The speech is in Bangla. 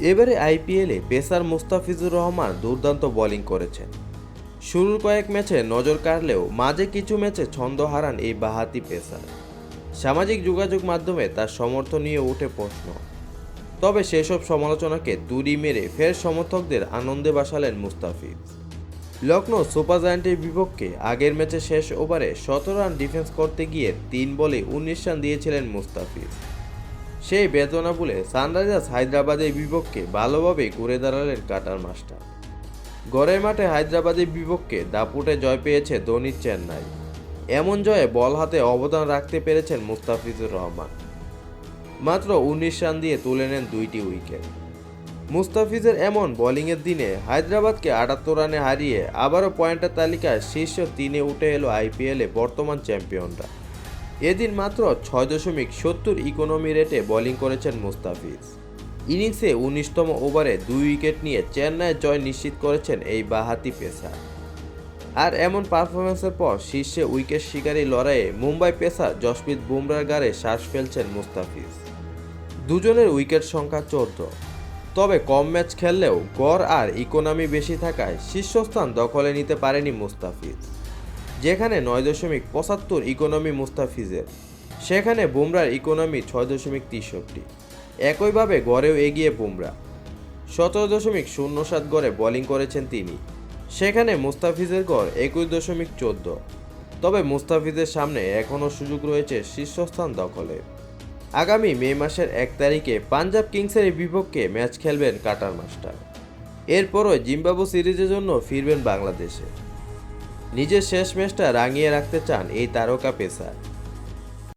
এবারে আইপিএলে পেসার মুস্তাফিজুর রহমান দুর্দান্ত বোলিং করেছেন। শুরুর কয়েক ম্যাচে নজর কাড়লেও মাঝে কিছু ম্যাচে ছন্দ হারান এই বাঁহাতি পেসার। সামাজিক যোগাযোগ মাধ্যমে তার সমর্থন নিয়ে ওঠে প্রশ্ন। তবে সেসব সমালোচনাকে তুড়ি মেরে ফের সমর্থকদের আনন্দে ভাসালেন মুস্তাফিজ। লখনৌ সুপার জায়ান্টের বিপক্ষে আগের ম্যাচে শেষ ওভারে 17 রান ডিফেন্স করতে গিয়ে 3 বলে 19 রান দিয়েছিলেন মুস্তাফিজ। সেই বেদনা ভুলে সানরাইজার্স হায়দ্রাবাদের বিপক্ষে ভালোভাবেই ঘুরে দাঁড়ালেন কাটার মাস্টার। ঘরের মাঠে হায়দ্রাবাদের বিপক্ষে দাপুটে জয় পেয়েছে ধোনির চেন্নাই। এমন জয়ে বল হাতে অবদান রাখতে পেরেছেন মুস্তাফিজুর রহমান। মাত্র 19 রান দিয়ে তুলে নেন 2টি উইকেট। মুস্তাফিজের এমন বোলিংয়ের দিনে হায়দ্রাবাদকে 78 রানে হারিয়ে আবারও পয়েন্টের তালিকায় শীর্ষ 3-এ উঠে এলো আইপিএলে বর্তমান চ্যাম্পিয়নরা। এদিন মাত্র 6.70 ইকোনমি রেটে বোলিং করেছেন মুস্তাফিজ। ইনিংসে 19তম ওভারে 2 উইকেট নিয়ে চেন্নাইয়ের জয় নিশ্চিত করেছেন এই বাঁহাতি পেসার। আর এমন পারফরম্যান্সের পর শীর্ষে উইকেট শিকারী লড়াইয়ে মুম্বাই পেসার জসপ্রীত বুমরার গাড়ে শ্বাস ফেলছেন মুস্তাফিজ। দুজনের উইকেট সংখ্যা 14। তবে কম ম্যাচ খেললেও গড় আর ইকোনমি বেশি থাকায় শীর্ষস্থান দখলে নিতে পারেনি মুস্তাফিজ। যেখানে 9.75 ইকোনমি মুস্তাফিজের, সেখানে বুমরার ইকোনমি 6.63। একইভাবে গড়েও এগিয়ে বুমরা। 17.07 গড়ে বোলিং করেছেন তিনি, সেখানে মুস্তাফিজের গড় 21.14। তবে মুস্তাফিজের সামনে এখনও সুযোগ রয়েছে শীর্ষস্থান দখলে। আগামী মে মাসের 1 তারিখে পাঞ্জাব কিংসের বিপক্ষে ম্যাচ খেলবেন কাটার মাস্টার। এরপরই জিম্বাবু সিরিজের জন্য ফিরবেন বাংলাদেশে। নিজের শেষ ম্যাচটা রাঙিয়ে রাখতে চান এই তারকা পেসার।